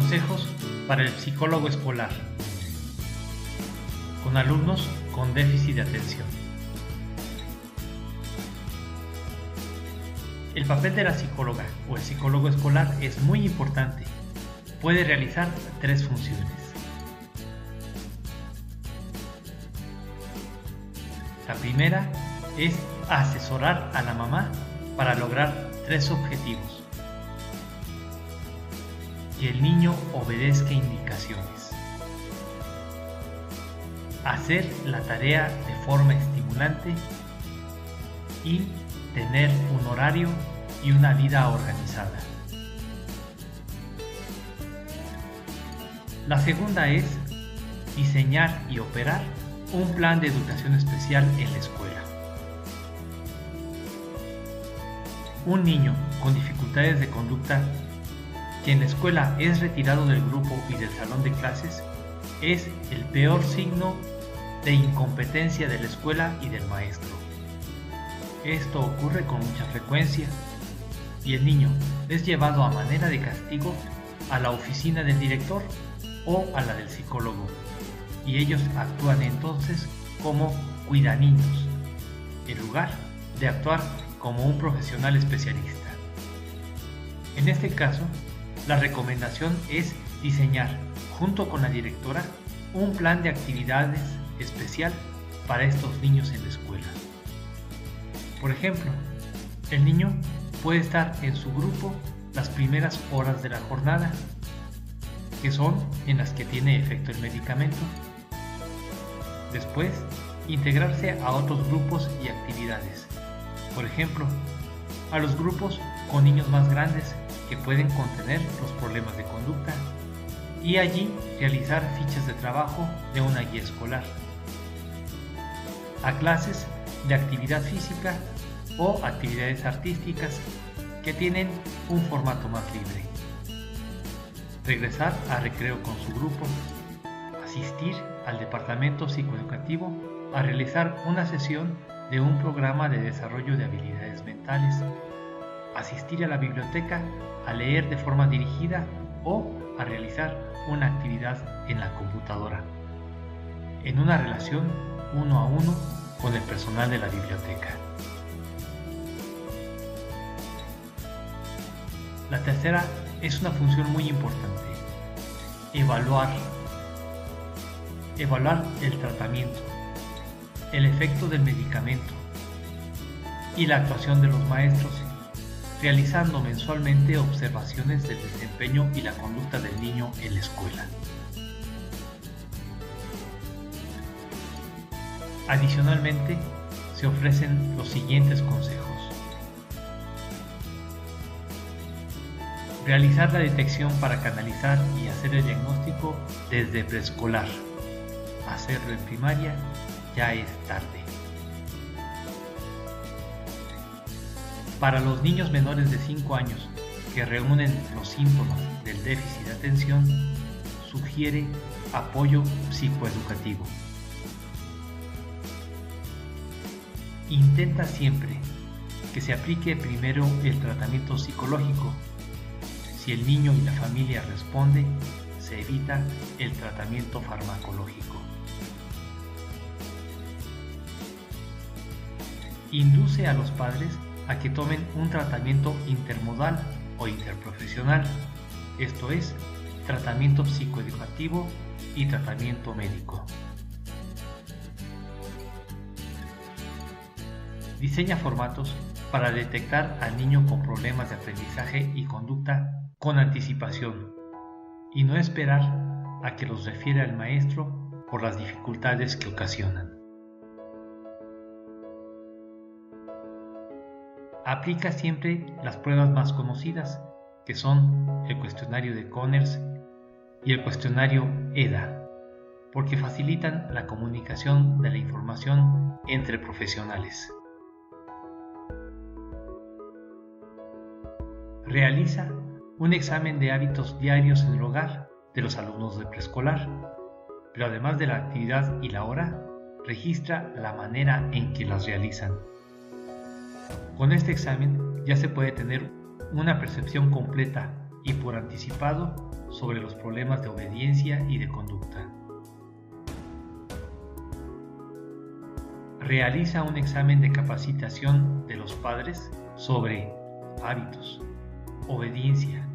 Consejos para el psicólogo escolar con alumnos con déficit de atención. El papel de la psicóloga o el psicólogo escolar es muy importante. Puede realizar 3 funciones. La primera es asesorar a la mamá para lograr 3 objetivos. Que el niño obedezca indicaciones. Hacer la tarea de forma estimulante y tener un horario y una vida organizada. La segunda es diseñar y operar un plan de educación especial en la escuela. Un niño con dificultades de conducta que en la escuela es retirado del grupo y del salón de clases es el peor signo de incompetencia de la escuela y del maestro. Esto ocurre con mucha frecuencia y el niño es llevado a manera de castigo a la oficina del director o a la del psicólogo, y ellos actúan entonces como cuidaniños, en lugar de actuar como un profesional especialista. En este caso, la recomendación es diseñar, junto con la directora, un plan de actividades especial para estos niños en la escuela. Por ejemplo, el niño puede estar en su grupo las primeras horas de la jornada, que son en las que tiene efecto el medicamento. Después, integrarse a otros grupos y actividades. Por ejemplo, a los grupos con niños más grandes que pueden contener los problemas de conducta y allí realizar fichas de trabajo de una guía escolar. A clases de actividad física o actividades artísticas que tienen un formato más libre. Regresar a recreo con su grupo. Asistir al departamento psicoeducativo a realizar una sesión de un programa de desarrollo de habilidades mentales. Asistir a la biblioteca a leer de forma dirigida o a realizar una actividad en la computadora, en una relación 1 a 1 con el personal de la biblioteca. La tercera es una función muy importante: evaluar el tratamiento, el efecto del medicamento y la actuación de los maestros, realizando mensualmente observaciones del desempeño y la conducta del niño en la escuela. Adicionalmente, se ofrecen los siguientes consejos. Realizar la detección para canalizar y hacer el diagnóstico desde preescolar. Hacerlo en primaria ya es tarde. Para los niños menores de 5 años que reúnen los síntomas del déficit de atención, sugiere apoyo psicoeducativo. Intenta siempre que se aplique primero el tratamiento psicológico. Si el niño y la familia responden, se evita el tratamiento farmacológico. Induce a los padres a que tomen un tratamiento intermodal o interprofesional, esto es, tratamiento psicoeducativo y tratamiento médico. Diseña formatos para detectar al niño con problemas de aprendizaje y conducta con anticipación y no esperar a que los refiera el maestro por las dificultades que ocasionan. Aplica siempre las pruebas más conocidas, que son el cuestionario de Conners y el cuestionario EDA, porque facilitan la comunicación de la información entre profesionales. Realiza un examen de hábitos diarios en el hogar de los alumnos de preescolar, pero además de la actividad y la hora, registra la manera en que las realizan. Con este examen ya se puede tener una percepción completa y por anticipado sobre los problemas de obediencia y de conducta. Realiza un examen de capacitación de los padres sobre hábitos, obediencia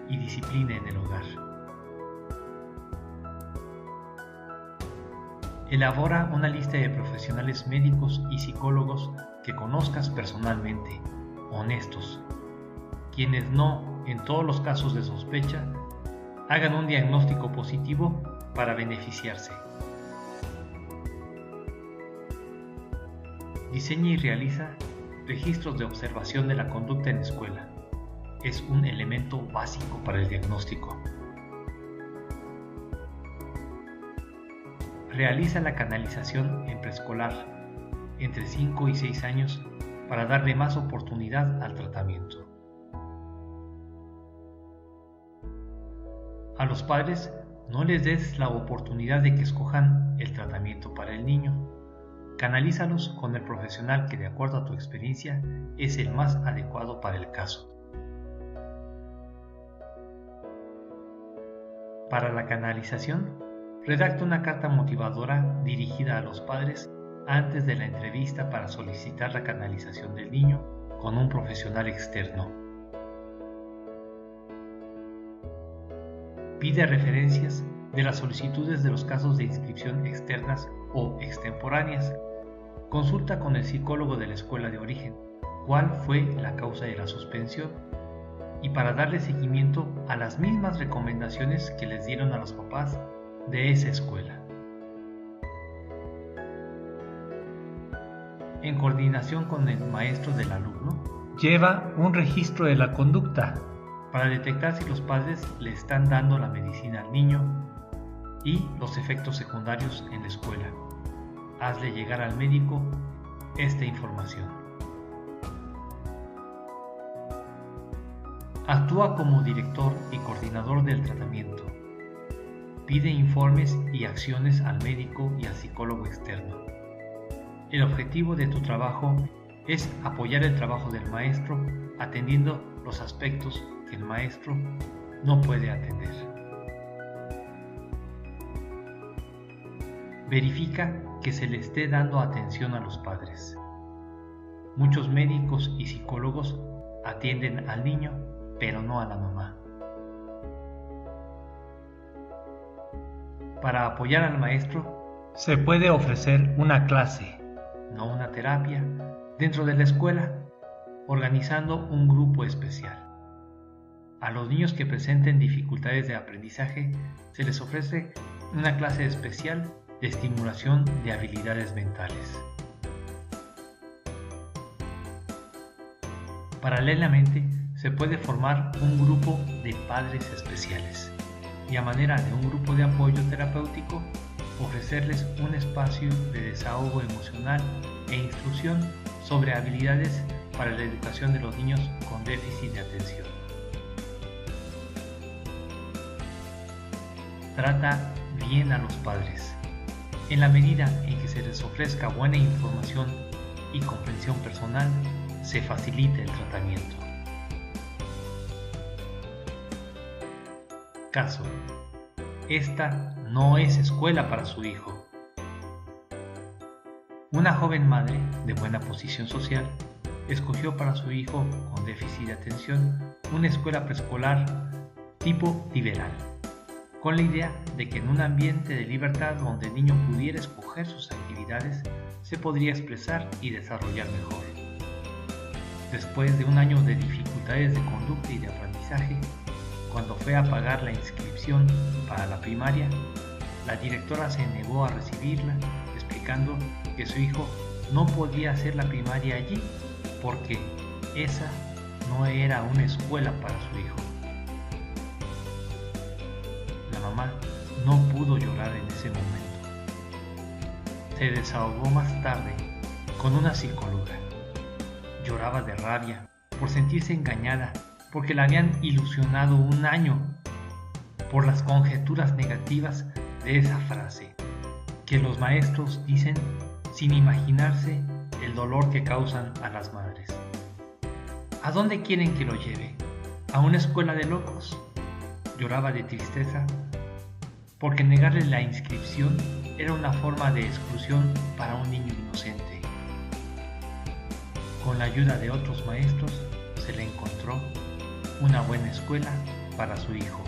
y disciplina en el hogar. Elabora una lista de profesionales médicos y psicólogos que conozcas personalmente, honestos, quienes no, en todos los casos de sospecha, hagan un diagnóstico positivo para beneficiarse. Diseña y realiza registros de observación de la conducta en escuela. Es un elemento básico para el diagnóstico. Realiza la canalización en preescolar, entre 5 y 6 años, para darle más oportunidad al tratamiento. A los padres no les des la oportunidad de que escojan el tratamiento para el niño. Canalízalos con el profesional que, de acuerdo a tu experiencia, es el más adecuado para el caso. Para la canalización, redacta una carta motivadora dirigida a los padres antes de la entrevista para solicitar la canalización del niño con un profesional externo. Pide referencias de las solicitudes de los casos de inscripción externas o extemporáneas. Consulta con el psicólogo de la escuela de origen cuál fue la causa de la suspensión y para darle seguimiento a las mismas recomendaciones que les dieron a los papás de esa escuela. En coordinación con el maestro del alumno, lleva un registro de la conducta para detectar si los padres le están dando la medicina al niño y los efectos secundarios en la escuela. Hazle llegar al médico esta información. Actúa como director y coordinador del tratamiento. Pide informes y acciones al médico y al psicólogo externo. El objetivo de tu trabajo es apoyar el trabajo del maestro atendiendo los aspectos que el maestro no puede atender. Verifica que se le esté dando atención a los padres. Muchos médicos y psicólogos atienden al niño, pero no a la mamá. Para apoyar al maestro, se puede ofrecer una clase, no una terapia, dentro de la escuela, organizando un grupo especial. A los niños que presenten dificultades de aprendizaje, se les ofrece una clase especial de estimulación de habilidades mentales. Paralelamente, se puede formar un grupo de padres especiales y a manera de un grupo de apoyo terapéutico, ofrecerles un espacio de desahogo emocional e instrucción sobre habilidades para la educación de los niños con déficit de atención. Trata bien a los padres. En la medida en que se les ofrezca buena información y comprensión personal, se facilita el tratamiento. Caso: esta no es escuela para su hijo. Una joven madre de buena posición social escogió para su hijo con déficit de atención una escuela preescolar tipo liberal, con la idea de que en un ambiente de libertad donde el niño pudiera escoger sus actividades, se podría expresar y desarrollar mejor. Después de un año de dificultades de conducta y de aprendizaje, cuando fue a pagar la inscripción para la primaria, la directora se negó a recibirla, explicando que su hijo no podía hacer la primaria allí porque esa no era una escuela para su hijo. La mamá no pudo llorar en ese momento. Se desahogó más tarde con una psicóloga. Lloraba de rabia por sentirse engañada, porque la habían ilusionado un año, por las conjeturas negativas de esa frase, que los maestros dicen sin imaginarse el dolor que causan a las madres. ¿A dónde quieren que lo lleve? ¿A una escuela de locos? lloraba de tristeza porque negarle la inscripción era una forma de exclusión para un niño inocente. Con la ayuda de otros maestros se le encontró una buena escuela para su hijo.